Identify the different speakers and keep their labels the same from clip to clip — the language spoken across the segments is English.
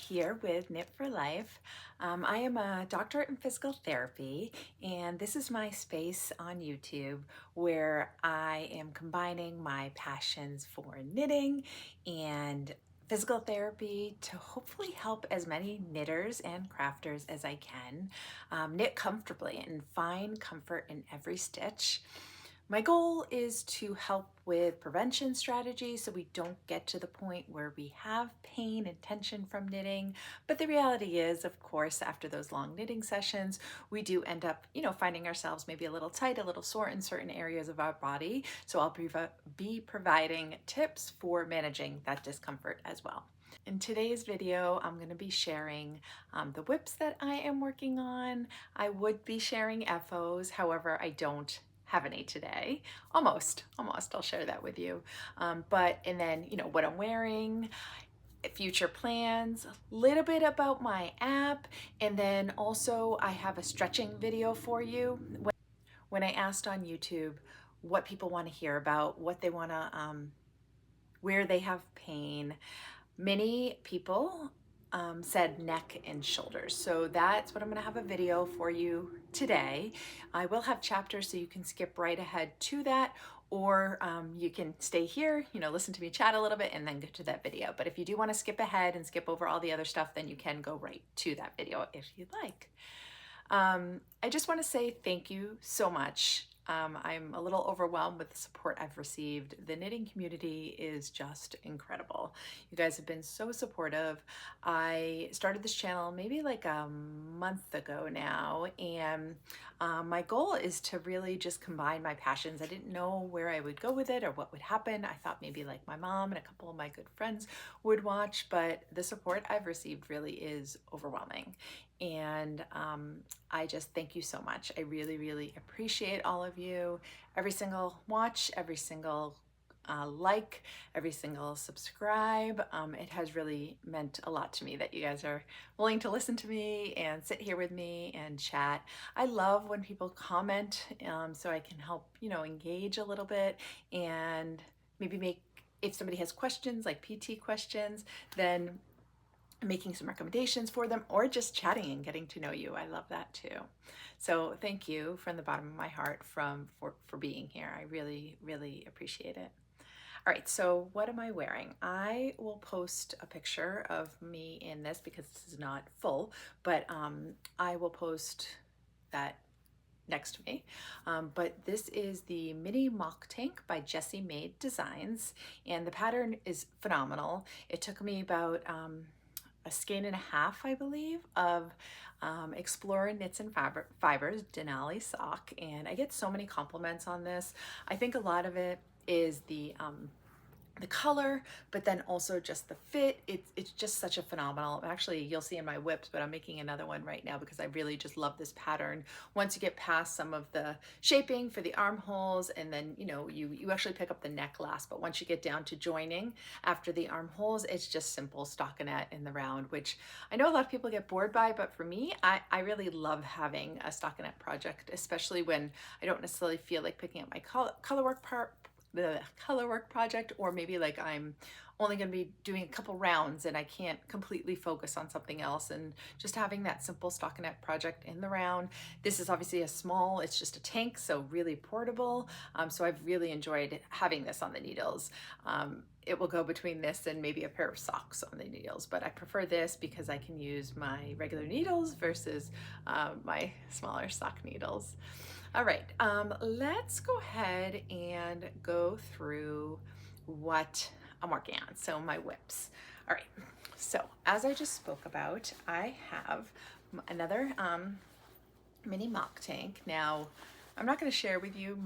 Speaker 1: here with Knit for Life. I am a doctorate in physical therapy, and this is my space on YouTube where I am combining my passions for knitting and physical therapy to hopefully help as many knitters and crafters as I can knit comfortably and find comfort in every stitch. My goal is to help with prevention strategies so we don't get to the point where we have pain and tension from knitting. But the reality is, of course, after those long knitting sessions, we do end up, finding ourselves maybe a little tight, a little sore in certain areas of our body. So I'll be providing tips for managing that discomfort as well. In today's video, I'm going to be sharing the WIPs that I am working on. I would be sharing FOs, however, I don't have any today. Almost, I'll share that with you. And then, what I'm wearing, future plans, a little bit about my app, and then also I have a stretching video for you. When I asked on YouTube what people want to hear about, what they want to, where they have pain, many people said neck and shoulders. So that's what I'm going to have a video for you today. I will have chapters so you can skip right ahead to that, or you can stay here, listen to me chat a little bit and then go to that video. But if you do want to skip ahead and skip over all the other stuff, then you can go right to that video if you'd like. I just want to say thank you so much. I'm a little overwhelmed with the support I've received. The knitting community is just incredible. You guys have been so supportive. I started this channel maybe like a month ago now, and my goal is to really just combine my passions. I didn't know where I would go with it or what would happen. I thought maybe like my mom and a couple of my good friends would watch, but the support I've received really is overwhelming. And I just thank you so much. I really, really appreciate all of you. Every single watch, every single like, every single subscribe. It has really meant a lot to me that you guys are willing to listen to me and sit here with me and chat. I love when people comment so I can help, engage a little bit and maybe if somebody has questions like PT questions, then making some recommendations for them or just chatting and getting to know you. I love that too. So thank you from the bottom of my heart for being here. I really, really appreciate it. All right, so what am I wearing? I will post a picture of me in this because this is not full, but I will post that next to me. But this is the mini mock tank by Jessie Made Designs, and the pattern is phenomenal. It took me about a skein and a half, I believe, of Explorer Knits and Fibers Denali sock, and I get so many compliments on this. I think a lot of it is the color, but then also just the fit. It's just such a phenomenal, actually you'll see in my WIPs, but I'm making another one right now because I really just love this pattern. Once you get past some of the shaping for the armholes, and then you actually pick up the neck last, but once you get down to joining after the armholes, it's just simple stockinette in the round, which I know a lot of people get bored by, but for me, I really love having a stockinette project, especially when I don't necessarily feel like picking up my colorwork project, or maybe like I'm only going to be doing a couple rounds and I can't completely focus on something else, and just having that simple stockinette project in the round. This is obviously it's just a tank, so really portable. So I've really enjoyed having this on the needles. It will go between this and maybe a pair of socks on the needles, but I prefer this because I can use my regular needles versus my smaller sock needles. All right, let's go ahead and go through what I'm working on. So my WIPs. All right, so as I just spoke about, I have another mini mock tank. Now, I'm not going to share with you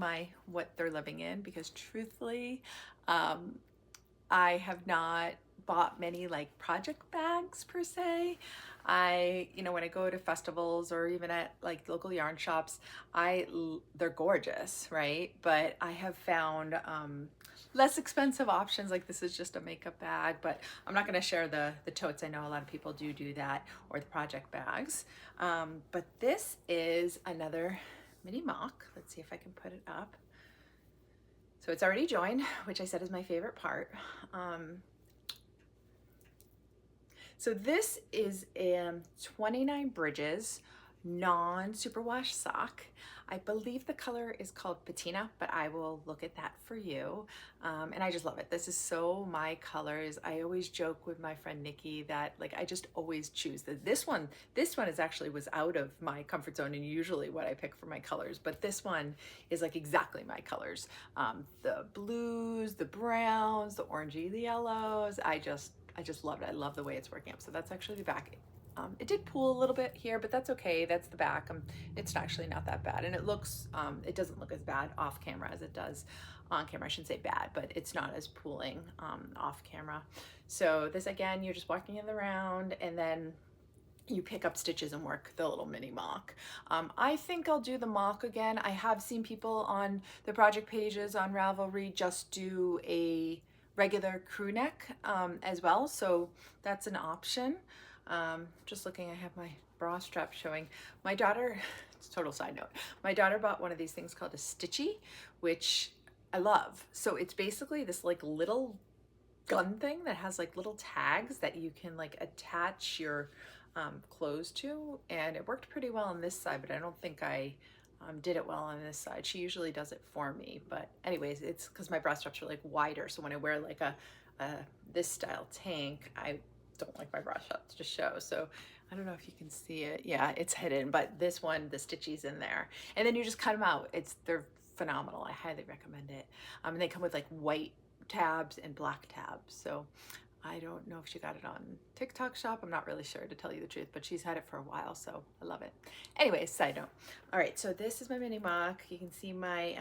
Speaker 1: what they're living in because truthfully, I have not bought many like project bags per se. When I go to festivals or even at like local yarn shops, they're gorgeous, right? But I have found less expensive options. Like this is just a makeup bag, but I'm not going to share the totes. I know a lot of people do that, or the project bags. But this is another mini mock. Let's see if I can put it up. So it's already joined, which I said is my favorite part. So this is 29 bridges, non-superwash sock. I believe the color is called patina, but I will look at that for you. And I just love it. This is so my colors. I always joke with my friend Nikki that like I just always choose this one. This one was out of my comfort zone and usually what I pick for my colors, but this one is like exactly my colors. The blues, the browns, the orangey, the yellows. I just love it. I love the way it's working up. So that's actually the back. It did pool a little bit here, but that's okay. That's the back. It's actually not that bad. And it looks, it doesn't look as bad off camera as it does on camera. I shouldn't say bad, but it's not as pooling off camera. So this, again, you're just walking in the round and then you pick up stitches and work the little mini mock. I think I'll do the mock again. I have seen people on the project pages on Ravelry just do a regular crew neck as well. So that's an option. Just looking, I have my bra strap showing. My daughter, it's a total side note, my daughter bought one of these things called a Stitchie, which I love. So it's basically this like little gun thing that has like little tags that you can like attach your clothes to, and it worked pretty well on this side, but I don't think I did it well on this side. She usually does it for me, but anyways, it's because my bra straps are like wider, so when I wear like a this style tank, I don't like my bra straps to show. So I don't know if you can see it. Yeah, it's hidden, but this one, the Stitchie's in there, and then you just cut them out. They're phenomenal. I highly recommend it. And they come with like white tabs and black tabs. So I don't know if she got it on TikTok shop. I'm not really sure, to tell you the truth, but she's had it for a while, so I love it. Anyways, side note. All right, so this is my mini mock. You can see my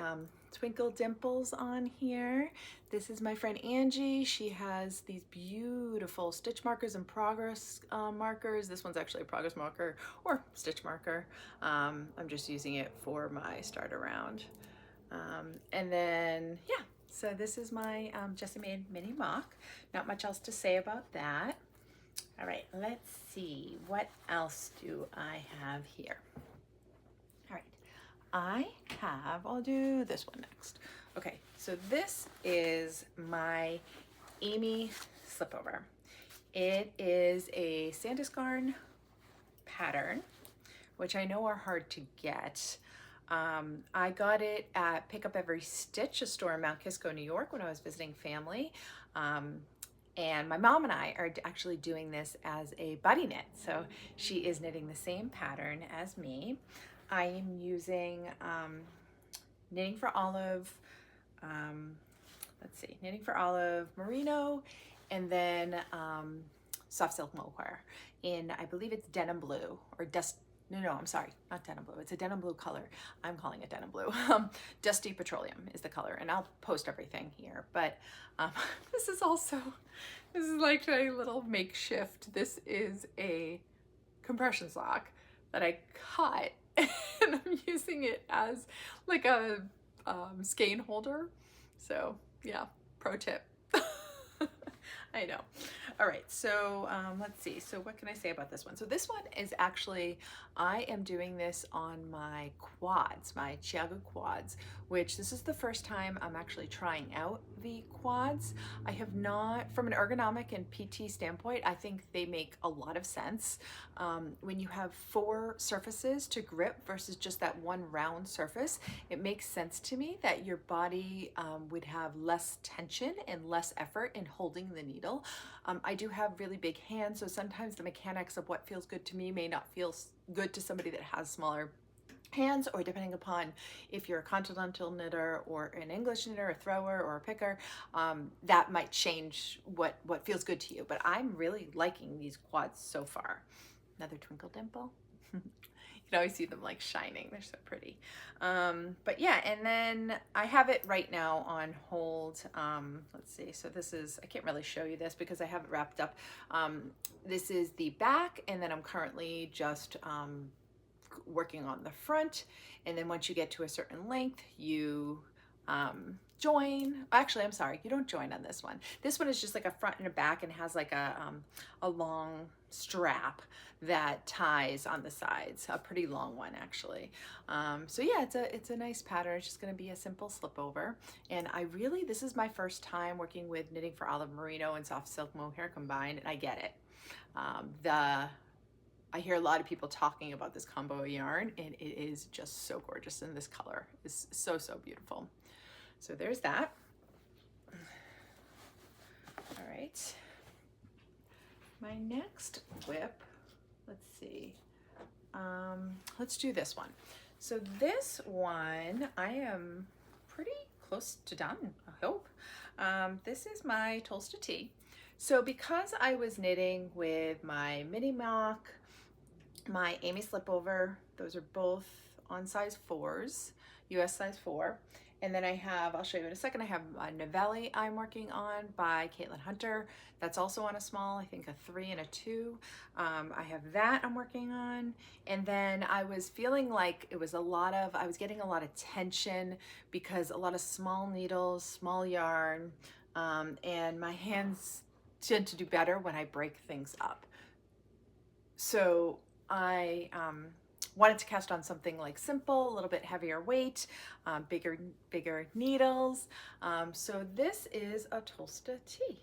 Speaker 1: Twinkle dimples on here. This is my friend Angie. She has these beautiful stitch markers and progress markers. This one's actually a progress marker or stitch marker. I'm just using it for my starter round. And then, yeah. So this is my Jessie made mini mock. Not much else to say about that. All right, let's see. What else do I have here? All right, I'll do this one next. Okay, so this is my Amy slipover. It is a Sandusgarn pattern, which I know are hard to get. I got it at Pick Up Every Stitch, a store in Mount Kisco, New York, when I was visiting family. And my mom and I are actually doing this as a buddy knit. So she is knitting the same pattern as me. I am using Knitting for Olive, Knitting for Olive merino, and then soft silk mohair in, I believe it's denim blue or no, I'm sorry, not denim blue. It's a denim blue color. I'm calling it denim blue. Dusty Petroleum is the color, and I'll post everything here. But this is like a little makeshift. This is a compression sock that I cut, and I'm using it as like a skein holder. So yeah, pro tip. I know. All right, so let's see. So what can I say about this one? So this one is actually, I am doing this on my quads, my Chiago quads, which this is the first time I'm actually trying out the quads. I have not, from an ergonomic and PT standpoint, I think they make a lot of sense. When you have 4 surfaces to grip versus just that one round surface, it makes sense to me that your body would have less tension and less effort in holding the needle. I do have really big hands, so sometimes the mechanics of what feels good to me may not feel good to somebody that has smaller hands, or depending upon if you're a continental knitter or an English knitter, a thrower or a picker, that might change what feels good to you. But I'm really liking these quads so far. Another twinkle dimple. You can always see them like shining. They're so pretty. But yeah, and then I have it right now on hold. Let's see. So this is, I can't really show you this because I have it wrapped up. This is the back, and then I'm currently just working on the front. And then once you get to a certain length, you join. Actually, I'm sorry, you don't join on this one. This one is just like a front and a back and has like a long strap that ties on the sides, a pretty long one actually. So yeah, it's a nice pattern. It's just going to be a simple slip over. And this is my first time working with knitting for olive merino and soft silk mohair combined, and I get it. I hear a lot of people talking about this combo of yarn, and it is just so gorgeous, and this color is so, so beautiful. So there's that. All right. My next WIP, let's see. Let's do this one. So this one, I am pretty close to done, I hope. This is my Tolsta Tee. So because I was knitting with my mini mock, my Amy Slipover, those are both on size 4s, US size 4. And then I have, I'll show you in a second, I have a Navelli I'm working on by Caitlin Hunter. That's also on a small, I think a 3 and a 2. I have that I'm working on. And then I was feeling like it was I was getting a lot of tension because a lot of small needles, small yarn, and my hands tend to do better when I break things up. So I wanted to cast on something like simple, a little bit heavier weight, bigger needles. So this is a Tolsta Tee.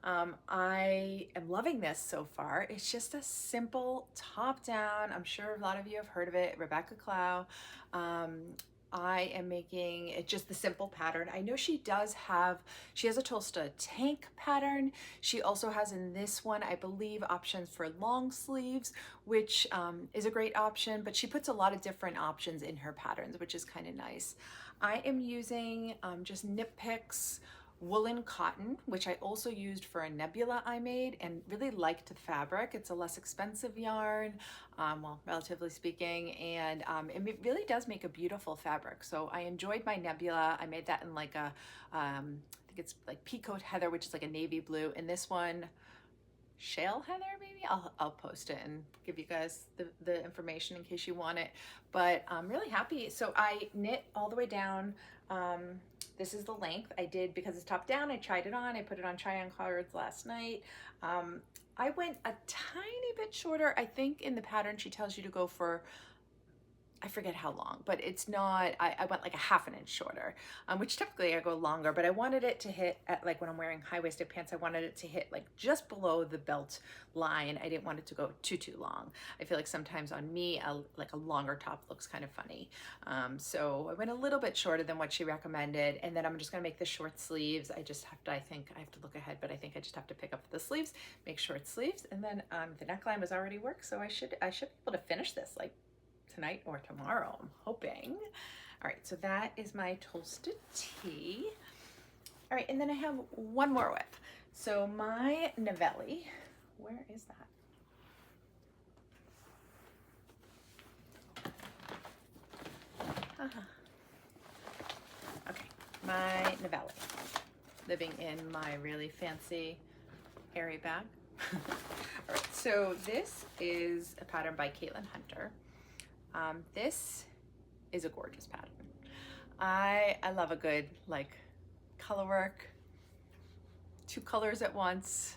Speaker 1: I am loving this so far. It's just a simple top down. I'm sure a lot of you have heard of it, Rebecca Clow. I am making it just the simple pattern. I know she has a Tolsta tank pattern. She also has in this one, I believe, options for long sleeves, which is a great option, but she puts a lot of different options in her patterns, which is kind of nice. I am using just Knit Picks woolen cotton, which I also used for a nebula I made and really liked the fabric. It's a less expensive yarn, well, relatively speaking, and it really does make a beautiful fabric. So I enjoyed my nebula. I made that in like a, I think it's like Peacoat Heather, which is like a navy blue, and this one, Shale Heather, maybe? I'll post it and give you guys the information in case you want it. But I'm really happy. So I knit all the way down. This is the length I did because it's top down. I tried it on. I put it on try-on cards last night. I went a tiny bit shorter. I think in the pattern she tells you to go for, I forget how long, but it's not, I went like a half an inch shorter, which typically I go longer, but I wanted it to hit at, like when I'm wearing high-waisted pants, I wanted it to hit like just below the belt line. I didn't want it to go too long. I feel like sometimes on me, like a longer top looks kind of funny. So I went a little bit shorter than what she recommended. And then I'm just gonna make the short sleeves. I just have to, I think I have to look ahead, but I think I just have to pick up the sleeves, make short sleeves. And then the neckline was already worked. So I should be able to finish this like tonight or tomorrow, I'm hoping. All right, so that is my Tolsta Tee. All right, and then I have one more WIP. So my Navelli, where is that? Okay, my Navelli, living in my really fancy airy bag. All right, so this is a pattern by Caitlin Hunter. This is a gorgeous pattern. I love a good like color work, 2 colors at once,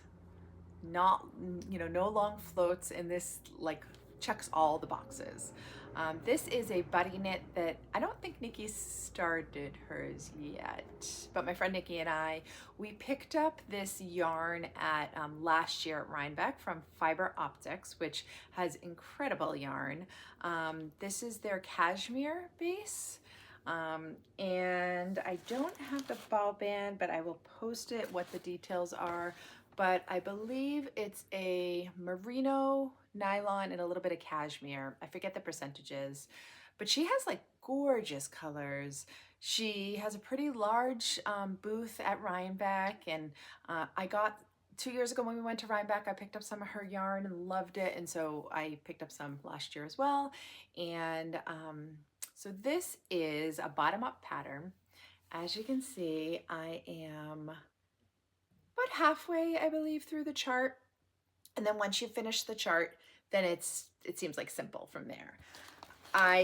Speaker 1: not, you know, no long floats, and this like checks all the boxes. This is a buddy knit that I don't think Nikki started hers yet, but my friend Nikki and we picked up this yarn at last year at Rhinebeck from Fiber Optics, which has incredible yarn. This is their Kashmir base. And I don't have the ball band, but I will post it what the details are. But I believe it's a merino, nylon, and a little bit of cashmere. I forget the percentages, but she has like gorgeous colors. She has a pretty large booth at Rhinebeck, and I got 2 years ago when we went to Rhinebeck, I picked up some of her yarn and loved it, and so I picked up some last year as well. And so this is a bottom-up pattern. As you can see, I am about halfway, I believe, through the chart. And then once you finish the chart, then it seems like simple from there.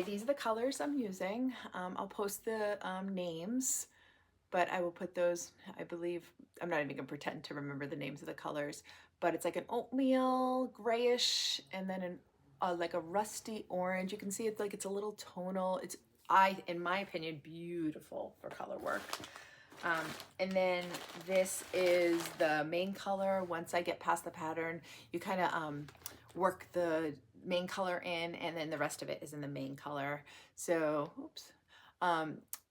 Speaker 1: These are the colors I'm using. I'll post the names, but I will put those, I believe, I'm not even gonna pretend to remember the names of the colors, but it's like an oatmeal, grayish, and then like a rusty orange. You can see it's like it's a little tonal. It's, in my opinion, beautiful for color work. And then this is the main color. Once I get past the pattern, you kind of work the main color in, and then the rest of it is in the main color. So, oops.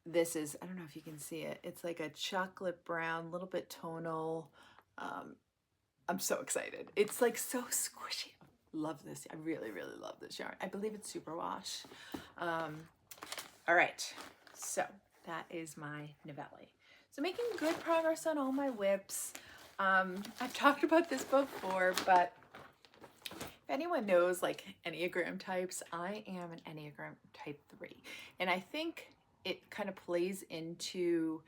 Speaker 1: This is, I don't know if you can see it. It's like a chocolate brown, little bit tonal. I'm so excited. It's like so squishy. I love this. I really, really love this yarn. I believe it's superwash. All right, so that is my Navelli. So making good progress on all my WIPs. I've talked about this before, but if anyone knows like Enneagram types, I am an Enneagram type 3. And I think it kind of plays into,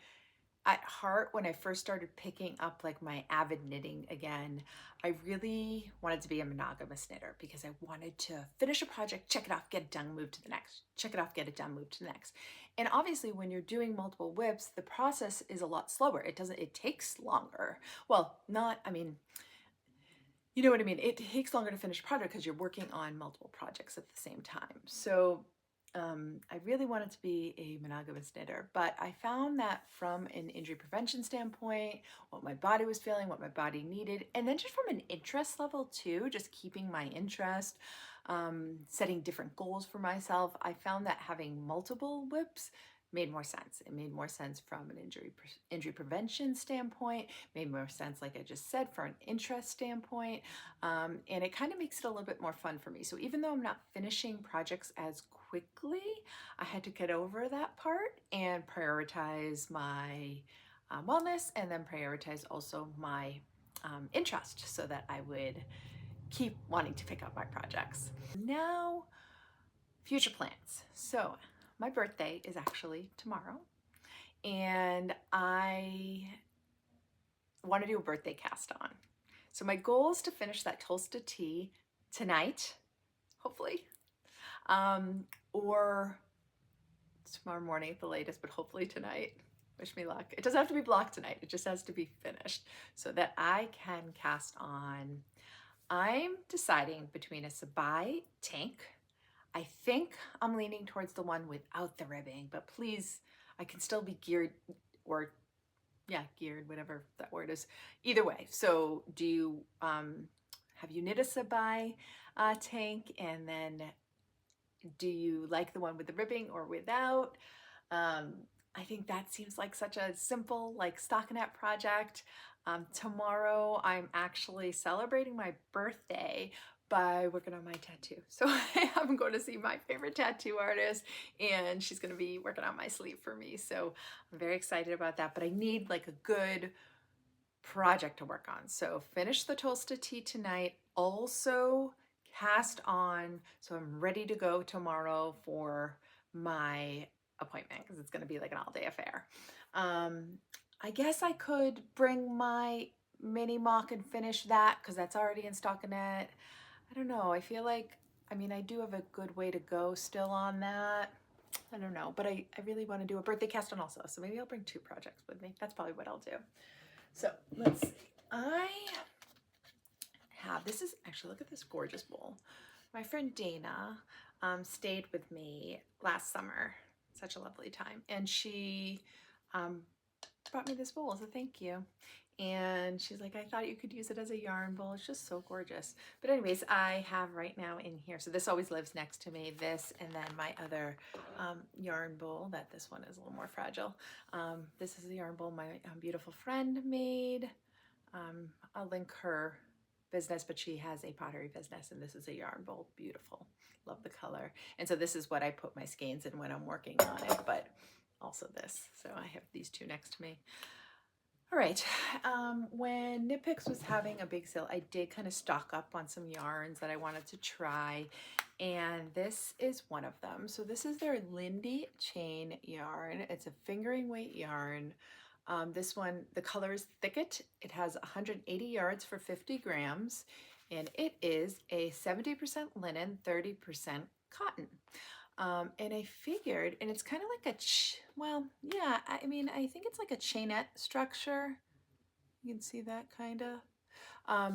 Speaker 1: at heart, when I first started picking up like my avid knitting again, I really wanted to be a monogamous knitter because I wanted to finish a project, check it off, get it done, move to the next, check it off, get it done, move to the next. And obviously when you're doing multiple WIPs, the process is a lot slower. It takes longer. Well, not, I mean, you know what I mean? It takes longer to finish a project because you're working on multiple projects at the same time. So I really wanted to be a monogamous knitter, but I found that from an injury prevention standpoint, what my body was feeling, what my body needed, and then just from an interest level too, just keeping my interest, setting different goals for myself, I found that having multiple WIPs made more sense. It made more sense from an injury prevention standpoint, made more sense, like I just said, for an interest standpoint, and it kind of makes it a little bit more fun for me. So even though I'm not finishing projects as quickly, I had to get over that part and prioritize my wellness, and then prioritize also my interest so that I would keep wanting to pick up my projects. Now, future plans. So my birthday is actually tomorrow, and I want to do a birthday cast on. So my goal is to finish that Tolsta Tee tonight, hopefully, or tomorrow morning at the latest, but hopefully tonight. Wish me luck. It doesn't have to be blocked tonight. It just has to be finished so that I can cast on. I'm deciding between a Sabai tank. I think I'm leaning towards the one without the ribbing, but please, I can still be geared, or yeah, geared, whatever that word is. Either way. So do you, have you knit a Sabai tank? And then do you like the one with the ribbing or without? I think that seems like such a simple, like, stockinette project. Tomorrow I'm actually celebrating my birthday by working on my tattoo. So I'm going to see my favorite tattoo artist, and she's going to be working on my sleeve for me. So I'm very excited about that, but I need like a good project to work on. So finish the Tolsta Tee tonight. Also cast on, so I'm ready to go tomorrow for my appointment because it's going to be like an all-day affair. I guess I could bring my mini mock and finish that because that's already in stockinette. I don't know. I feel like, I mean, I do have a good way to go still on that. I don't know, but I really want to do a birthday cast on also. So maybe I'll bring 2 projects with me. That's probably what I'll do. So let's see. I have, this is actually, look at this gorgeous bowl. My friend Dana stayed with me last summer. Such a lovely time. And she brought me this bowl as a thank you. And she's like, I thought you could use it as a yarn bowl. It's just so gorgeous. But anyways, I have right now in here, so this always lives next to me, this, and then my other yarn bowl, that this one is a little more fragile. This is the yarn bowl my beautiful friend made. I'll link her business, but she has a pottery business, and this is a yarn bowl. Beautiful. Love the color. And so this is what I put my skeins in when I'm working on it, but also this. So I have these 2 next to me. All right, when Knit Picks was having a big sale, I did kind of stock up on some yarns that I wanted to try, and this is one of them. So this is their Lindy chain yarn. It's a fingering weight yarn. This one, the color is Thicket. It has 180 yards for 50 grams, and it is a 70% linen, 30% cotton. And I figured, and it's kind of like a, well, yeah, I mean, I think it's like a chainette structure. You can see that kind of.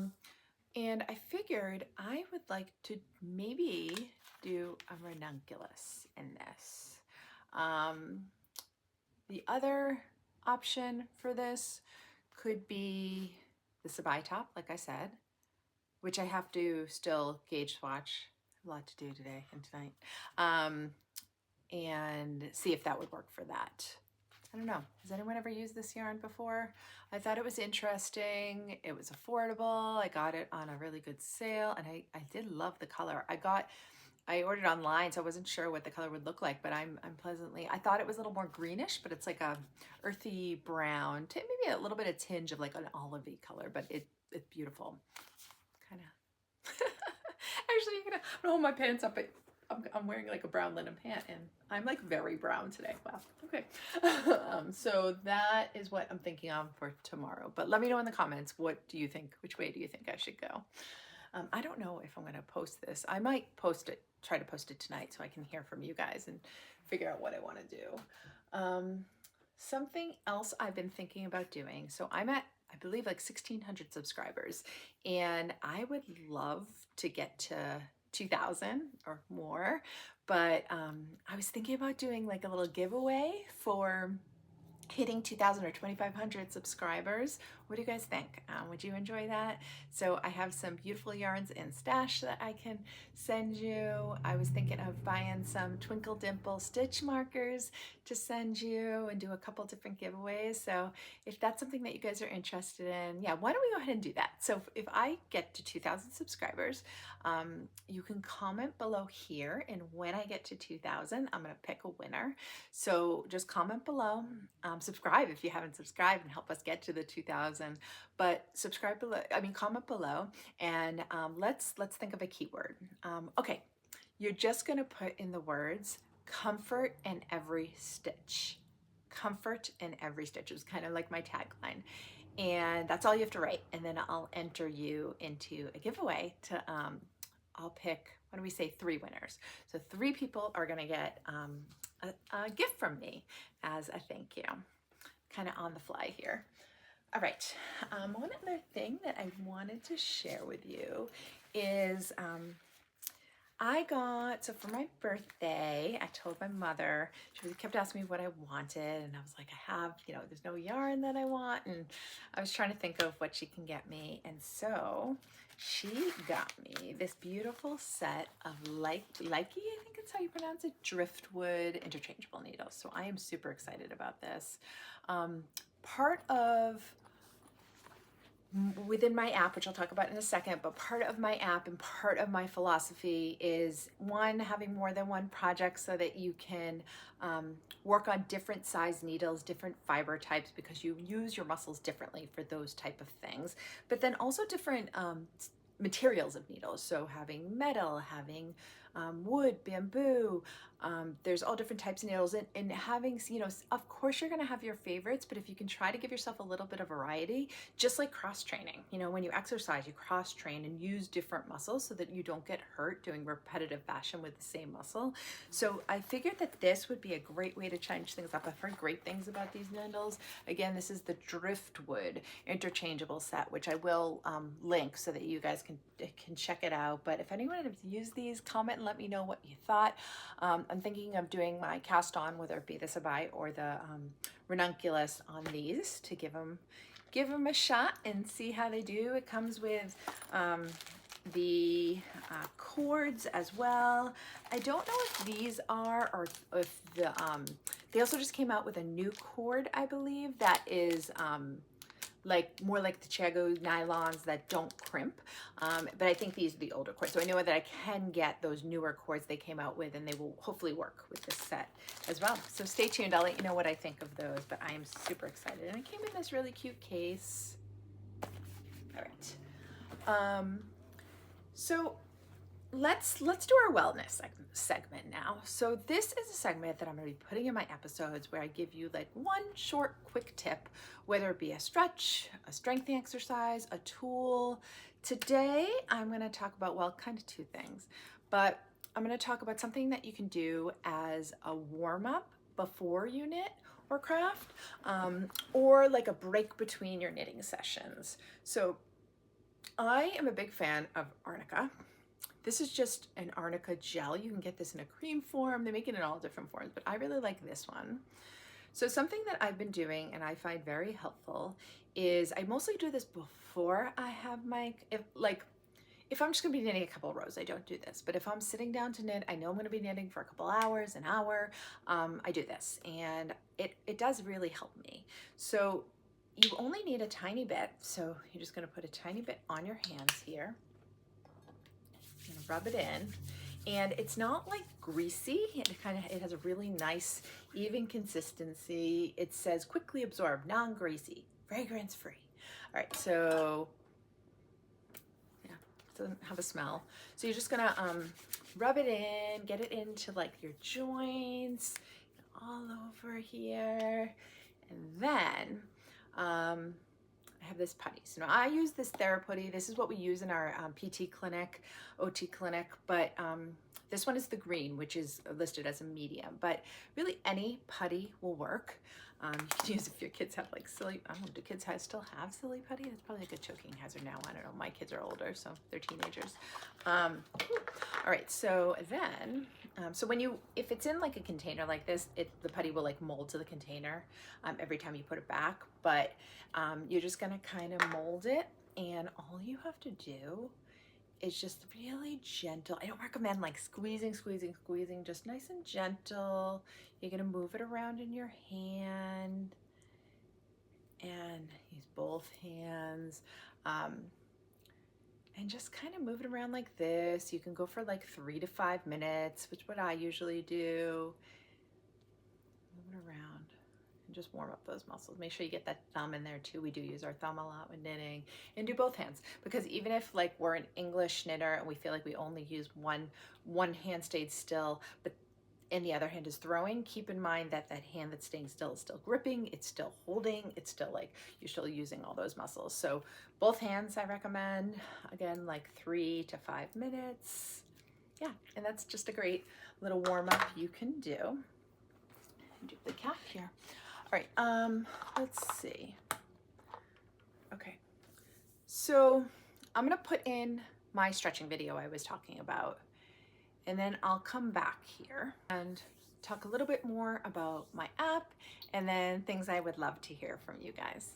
Speaker 1: And I figured I would like to maybe do a ranunculus in this. The other option for this could be the Sabai top, like I said, which I have to still gauge swatch. A lot to do today and tonight. And see if that would work for that. I don't know. Has anyone ever used this yarn before? I thought it was interesting. It was affordable. I got it on a really good sale, and I did love the color. I ordered online, so I wasn't sure what the color would look like, but I'm pleasantly, I thought it was a little more greenish, but it's like a earthy brown, maybe a little bit of tinge of like an olivey color, but it's beautiful. Kind of. Actually, I'm gonna hold my pants up. I'm wearing like a brown linen pant, and I'm like very brown today. Wow. Okay. So that is what I'm thinking of for tomorrow. But let me know in the comments, what do you think? Which way do you think I should go? I don't know if I'm going to post this. I might try to post it tonight so I can hear from you guys and figure out what I want to do. Something else I've been thinking about doing. So I'm at, I believe, like 1,600 subscribers, and I would love to get to 2,000 or more, but I was thinking about doing like a little giveaway for hitting 2,000 or 2,500 subscribers. What do you guys think? Would you enjoy that? So I have some beautiful yarns in stash that I can send you. I was thinking of buying some Twinkle Dimple stitch markers to send you and do a couple different giveaways. So if that's something that you guys are interested in, yeah, why don't we go ahead and do that? So if I get to 2,000 subscribers, you can comment below here, and when I get to 2,000, I'm gonna pick a winner. So just comment below, subscribe if you haven't subscribed, and help us get to the 2,000. But subscribe below, comment below, and let's think of a keyword. Okay, you're just gonna put in the words comfort in every stitch. Comfort in every stitch is kind of like my tagline. And that's all you have to write. And then I'll enter you into a giveaway to, I'll pick, what do we say, 3 winners. So 3 people are gonna get a gift from me as a thank you. Kind of on the fly here. All right, one other thing that I wanted to share with you is so for my birthday, I told my mother, she kept asking me what I wanted, and I was like, there's no yarn that I want, and I was trying to think of what she can get me, and so she got me this beautiful set of Lykke, I think it's how you pronounce it, driftwood interchangeable needles. So I am super excited about this. Part of within my app, which I'll talk about in a second, but part of my app and part of my philosophy is, one, having more than one project so that you can work on different size needles, different fiber types, because you use your muscles differently for those type of things. But then also different materials of needles. So having metal, having wood, bamboo, there's all different types of needles, and having, of course you're gonna have your favorites, but if you can try to give yourself a little bit of variety, just like cross training, when you exercise, you cross train and use different muscles so that you don't get hurt doing repetitive fashion with the same muscle. So I figured that this would be a great way to change things up. I've heard great things about these needles. Again, this is the driftwood interchangeable set, which I will link so that you guys can check it out. But if anyone has used these, comment and let me know what you thought. I'm thinking of doing my cast on, whether it be the Sabai or the Ranunculus, on these to give them a shot and see how they do. It comes with the cords as well. I don't know if these are, or if they also just came out with a new cord, I believe, that is more like the Chiago nylons that don't crimp, but I think these are the older cords. So I know that I can get those newer cords they came out with, and they will hopefully work with this set as well. So stay tuned, I'll let you know what I think of those, but I am super excited. And it came in this really cute case. All right, so let's do our wellness segment now. So this is a segment that I'm going to be putting in my episodes where I give you like one short quick tip, whether it be a stretch, a strengthening exercise, a tool. Today I'm going to talk about, well, kind of 2 things, but I'm going to talk about something that you can do as a warm-up before you knit or craft, or like a break between your knitting sessions. So I am a big fan of Arnica. This is just an Arnica gel. You can get this in a cream form. They make it in all different forms, but I really like this one. So something that I've been doing and I find very helpful is I mostly do this before I have my, if I'm just gonna be knitting a couple of rows, I don't do this. But if I'm sitting down to knit, I know I'm gonna be knitting for a couple hours, an hour, I do this. And it does really help me. So you only need a tiny bit. So you're just gonna put a tiny bit on your hands here. You're gonna rub it in. And it's not like greasy. It has a really nice, even consistency. It says quickly absorb, non-greasy, fragrance free. All right, so yeah, it doesn't have a smell. So you're just gonna rub it in, get it into like your joints, all over here. And then I have this putty. So now I use this Theraputty. This is what we use in our PT clinic, OT clinic, but this one is the green, which is listed as a medium, but really any putty will work. You can use if your kids have like silly, I don't know, do kids still have silly putty? That's probably like a choking hazard now. I don't know, my kids are older, so they're teenagers. All right, so then, so if it's in like a container like this, the putty will like mold to the container every time you put it back, but you're just gonna kind of mold it, and all you have to do is just really gentle. I don't recommend like squeezing, just nice and gentle. You're gonna move it around in your hand and use both hands. And just kind of move it around like this. You can go for like 3 to 5 minutes, which is what I usually do. Move it around. Just warm up those muscles. Make sure you get that thumb in there too. We do use our thumb a lot when knitting, and do both hands, because even if like we're an English knitter and we feel like we only use one hand stayed still, but and the other hand is throwing, keep in mind that that hand that's staying still is still gripping, it's still holding, it's still like you're still using all those muscles. So both hands I recommend, again, like 3 to 5 minutes. Yeah, and that's just a great little warm up you can do. Do the cap here. All right, let's see. Okay, so I'm gonna put in my stretching video I was talking about, and then I'll come back here and talk a little bit more about my app, and then things I would love to hear from you guys.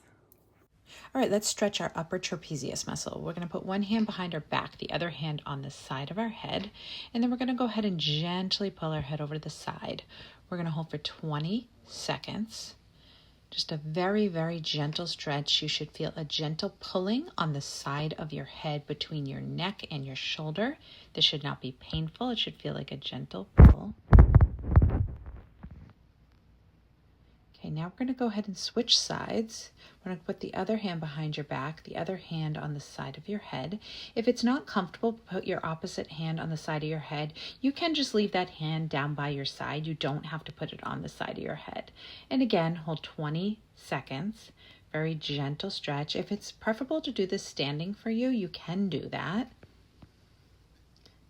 Speaker 1: All right, let's stretch our upper trapezius muscle. We're gonna put one hand behind our back, the other hand on the side of our head, and then we're gonna go ahead and gently pull our head over to the side. We're gonna hold for 20 seconds. Just a very, very gentle stretch. You should feel a gentle pulling on the side of your head between your neck and your shoulder. This should not be painful. It should feel like a gentle pull. Okay, now we're going to go ahead and switch sides. We're going to put the other hand behind your back, the other hand on the side of your head. If it's not comfortable, put your opposite hand on the side of your head. You can just leave that hand down by your side. You don't have to put it on the side of your head. And again, hold 20 seconds. Very gentle stretch. If it's preferable to do this standing for you, you can do that.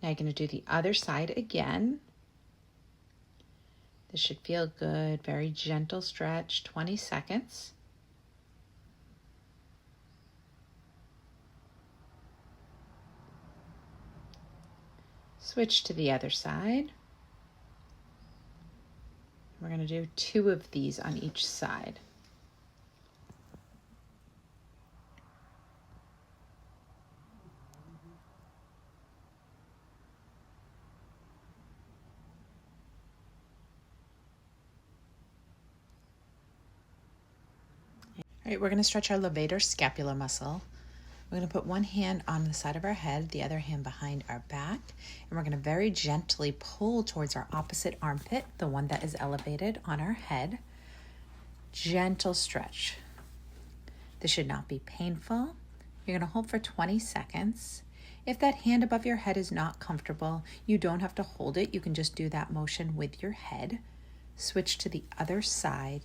Speaker 1: Now you're going to do the other side again. This should feel good. Very gentle stretch, 20 seconds. Switch to the other side. We're going to do 2 of these on each side. All right, we're going to stretch our levator scapular muscle. We're going to put one hand on the side of our head, the other hand behind our back, and we're going to very gently pull towards our opposite armpit, the one that is elevated on our head. Gentle stretch. This should not be painful. You're going to hold for 20 seconds. If that hand above your head is not comfortable, you don't have to hold it. You can just do that motion with your head. Switch to the other side.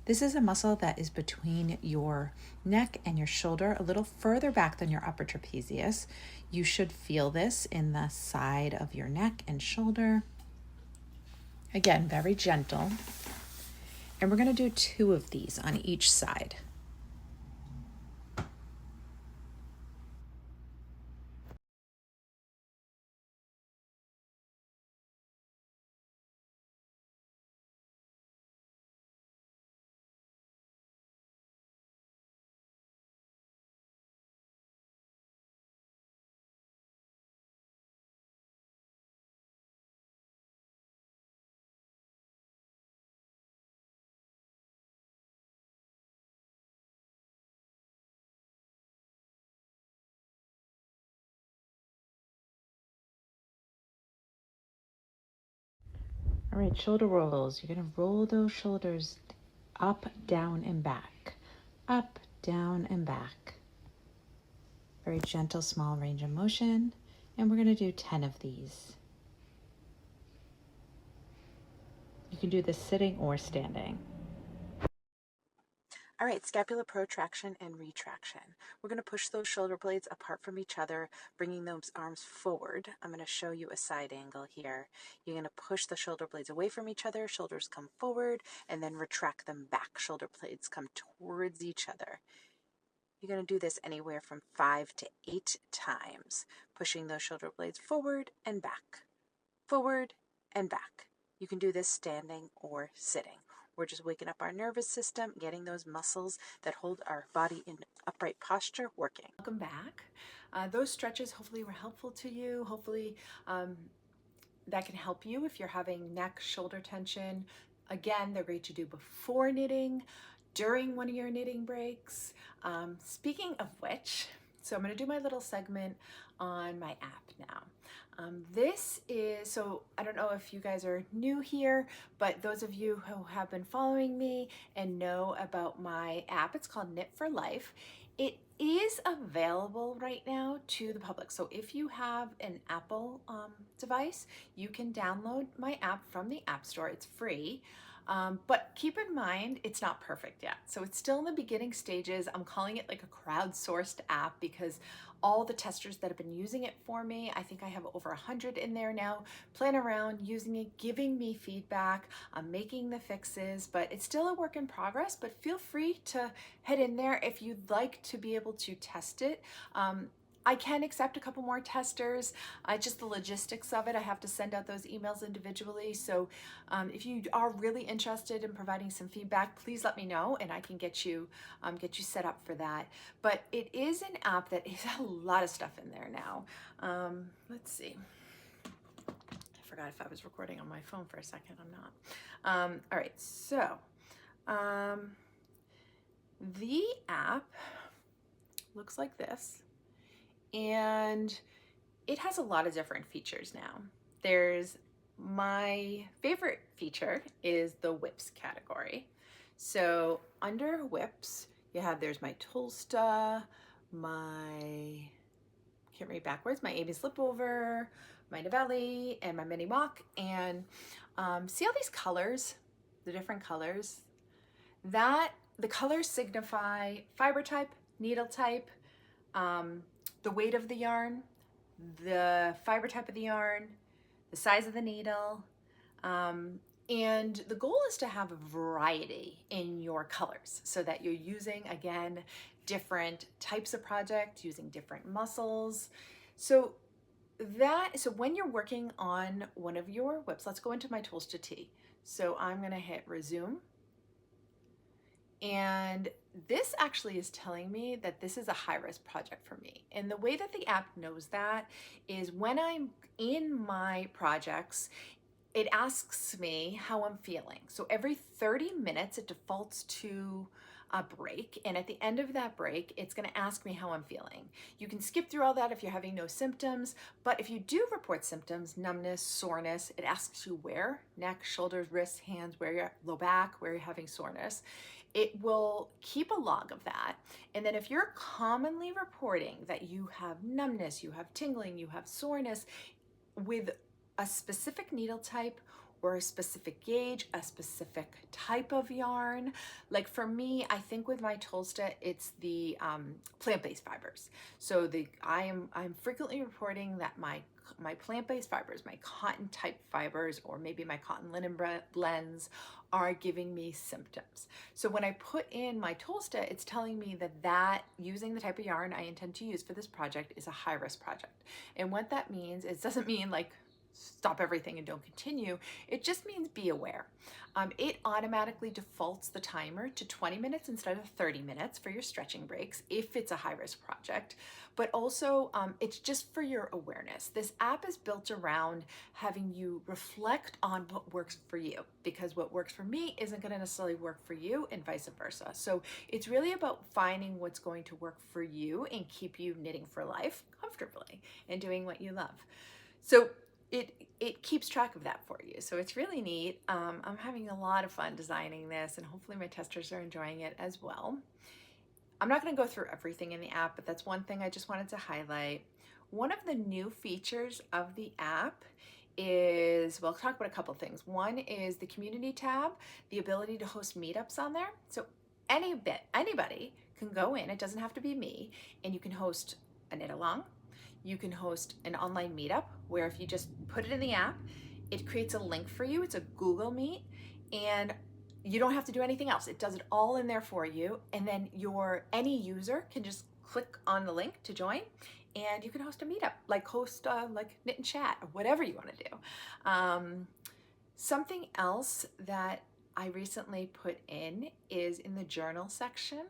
Speaker 1: This is a muscle that is between your neck and your shoulder, a little further back than your upper trapezius. You should feel this in the side of your neck and shoulder. Again, very gentle. And we're going to do 2 of these on each side. All right, shoulder rolls. You're going to roll those shoulders up, down, and back. Up, down, and back. Very gentle, small range of motion. And we're going to do 10 of these. You can do this sitting or standing. All right, scapular protraction and retraction. We're going to push those shoulder blades apart from each other, bringing those arms forward. I'm going to show you a side angle here. You're going to push the shoulder blades away from each other, shoulders come forward, and then retract them back. Shoulder blades come towards each other. You're going to do this anywhere from 5 to 8 times, pushing those shoulder blades forward and back, forward and back. You can do this standing or sitting. We're just waking up our nervous system, getting those muscles that hold our body in upright posture working. Welcome back. Those stretches hopefully were helpful to you. Hopefully that can help you if you're having neck, shoulder tension. Again, they're great to do before knitting, during one of your knitting breaks. Speaking of which, so I'm going to do my little segment on my app now. This is, so I don't know if you guys are new here, but those of you who have been following me and know about my app, it's called Knit for Life. It is available right now to the public. So if you have an Apple device, you can download my app from the App Store. It's free. But keep in mind, it's not perfect yet. So it's still in the beginning stages. I'm calling it like a crowdsourced app because all the testers that have been using it for me, I think I have over 100 in there now, playing around, using it, giving me feedback, I'm making the fixes, but it's still a work in progress, but feel free to head in there if you'd like to be able to test it. I can accept a couple more testers, just the logistics of it. I have to send out those emails individually. So if you are really interested in providing some feedback, please let me know and I can get you set up for that. But it is an app that is a lot of stuff in there now. Let's see. I forgot if I was recording on my phone for a second. I'm not. All right, so the app looks like this. And it has a lot of different features now. There's my favorite feature is the WIPs category. So under WIPs, you have, there's my Tolsta, can't read backwards, my Amy Slipover, my Navelli, and my mini mock. And see all these colors, the different colors? The colors signify fiber type, needle type, the weight of the yarn, the fiber type of the yarn, the size of the needle, and the goal is to have a variety in your colors so that you're using, again, different types of project, using different muscles. So when you're working on one of your WIPs, let's go into my Tolsta Tee. So I'm gonna hit resume. And this actually is telling me that this is a high-risk project for me. And the way that the app knows that is when I'm in my projects, it asks me how I'm feeling. So every 30 minutes, it defaults to a break. And at the end of that break, it's gonna ask me how I'm feeling. You can skip through all that if you're having no symptoms, but if you do report symptoms, numbness, soreness, it asks you where, neck, shoulders, wrists, hands, where you're low back, where you're having soreness. It will keep a log of that. And then if you're commonly reporting that you have numbness, you have tingling, you have soreness with a specific needle type or a specific gauge, a specific type of yarn. Like for me, I think with my Tolsta, it's the plant-based fibers. So I'm frequently reporting that my plant-based fibers, my cotton type fibers, or maybe my cotton linen blends are giving me symptoms. So when I put in my Tolsta, it's telling me that using the type of yarn I intend to use for this project is a high risk project. And what that means, it doesn't mean like stop everything and don't continue. It just means be aware. It automatically defaults the timer to 20 minutes instead of 30 minutes for your stretching breaks if it's a high risk project. But also it's just for your awareness. This app is built around having you reflect on what works for you, because what works for me isn't going to necessarily work for you and vice versa. So it's really about finding what's going to work for you and keep you knitting for life comfortably and doing what you love. So it keeps track of that for you. So it's really neat. I'm having a lot of fun designing this, and hopefully my testers are enjoying it as well. I'm not going to go through everything in the app, but that's one thing I just wanted to highlight. One of the new features of the app is, well, I'll talk about a couple things. One is the community tab, the ability to host meetups on there. So anybody can go in, it doesn't have to be me, and you can host a knit along. You can host an online meetup where if you just put it in the app, it creates a link for you. It's a Google Meet, and you don't have to do anything else. It does it all in there for you. And then any user can just click on the link to join, and you can host a meetup, like like knit and chat or whatever you want to do. Something else that I recently put in is in the journal section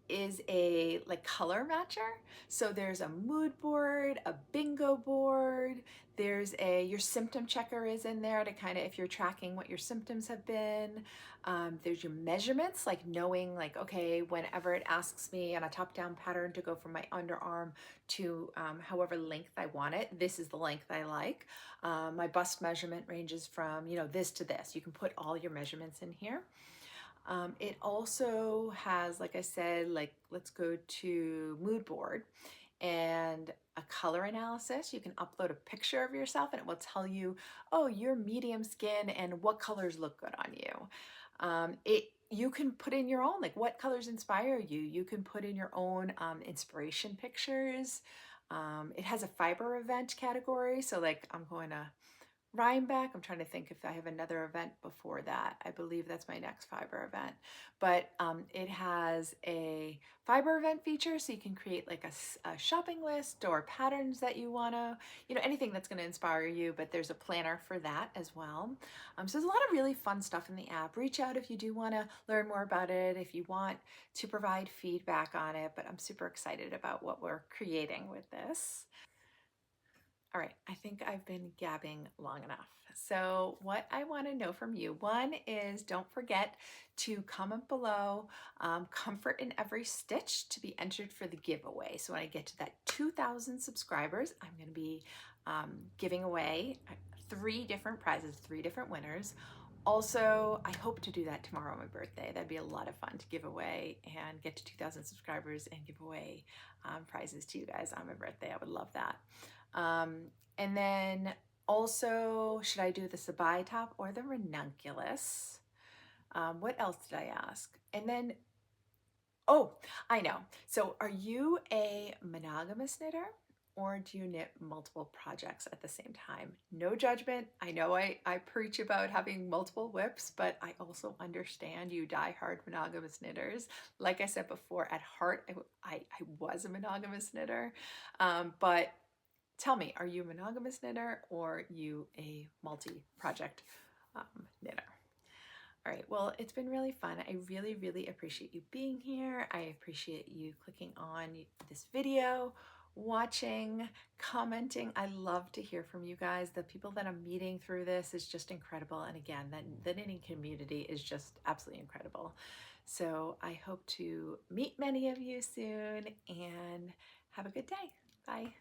Speaker 1: is a like color matcher. So there's a mood board, a bingo board, there's your symptom checker is in there to kind of, if you're tracking what your symptoms have been. There's your measurements, like knowing like, okay, whenever it asks me on a top-down pattern to go from my underarm to however length I want it, this is the length I like. My bust measurement ranges from, this to this. You can put all your measurements in here. It also has, like I said, like let's go to mood board and a color analysis. You can upload a picture of yourself and it will tell you, oh, you're medium skin and what colors look good on you. You can put in your own, like what colors inspire you. You can put in your own inspiration pictures. It has a fiber event category. So like I'm going to Rhinebeck. I'm trying to think if I have another event before that. I believe that's my next fiber event. But it has a fiber event feature, so you can create like a shopping list or patterns that you want to, anything that's going to inspire you. But there's a planner for that as well. So there's a lot of really fun stuff in the app. Reach out if you do want to learn more about it, if you want to provide feedback on it. But I'm super excited about what we're creating with this. All right, I think I've been gabbing long enough. So what I want to know from you, one is don't forget to comment below comfort in every stitch to be entered for the giveaway. So when I get to that 2,000 subscribers, I'm going to be giving away 3 different prizes, 3 different winners. Also, I hope to do that tomorrow on my birthday. That'd be a lot of fun to give away and get to 2,000 subscribers and give away prizes to you guys on my birthday. I would love that. And then also, should I do the Sabai top or the Ranunculus? What else did I ask? And then, oh, I know. So are you a monogamous knitter or do you knit multiple projects at the same time? No judgment. I know I preach about having multiple WIPs, but I also understand you die-hard monogamous knitters. Like I said before, at heart, I was a monogamous knitter, but tell me, are you a monogamous knitter or you a multi-project knitter? All right, well, it's been really fun. I really, really appreciate you being here. I appreciate you clicking on this video, watching, commenting. I love to hear from you guys. The people that I'm meeting through this is just incredible. And again, the knitting community is just absolutely incredible. So I hope to meet many of you soon and have a good day. Bye.